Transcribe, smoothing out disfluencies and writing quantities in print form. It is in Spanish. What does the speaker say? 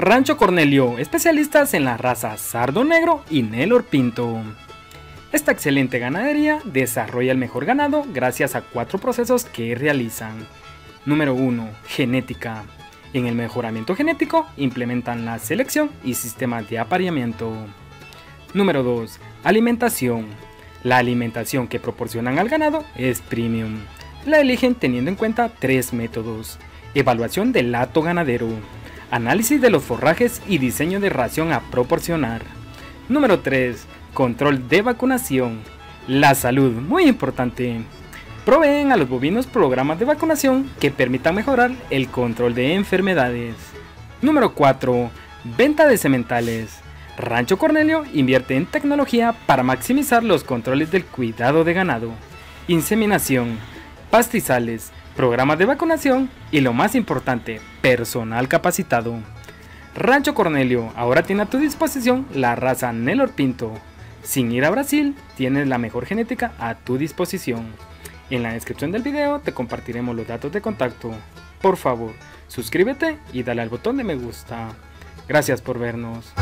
Rancho Cornelio, especialistas en la raza Sardo Negro y Nelor Pinto. Esta excelente ganadería desarrolla el mejor ganado gracias a 4 procesos que realizan. Número 1. Genética. En el mejoramiento genético implementan la selección y sistemas de apareamiento. Número 2. Alimentación. La alimentación que proporcionan al ganado es premium. La eligen teniendo en cuenta 3 métodos. Evaluación del hato ganadero, análisis de los forrajes y diseño de ración a proporcionar. Número 3. Control de vacunación. La salud, muy importante. Proveen a los bovinos programas de vacunación que permitan mejorar el control de enfermedades. Número 4. Venta de sementales. Rancho Cornelio invierte en tecnología para maximizar los controles del cuidado de ganado, inseminación, pastizales, programas de vacunación y lo más importante, personal capacitado. Rancho Cornelio ahora tiene a tu disposición la raza Nelor Pinto. Sin ir a Brasil, tienes la mejor genética a tu disposición. En la descripción del video te compartiremos los datos de contacto. Por favor, suscríbete y dale al botón de me gusta. Gracias por vernos.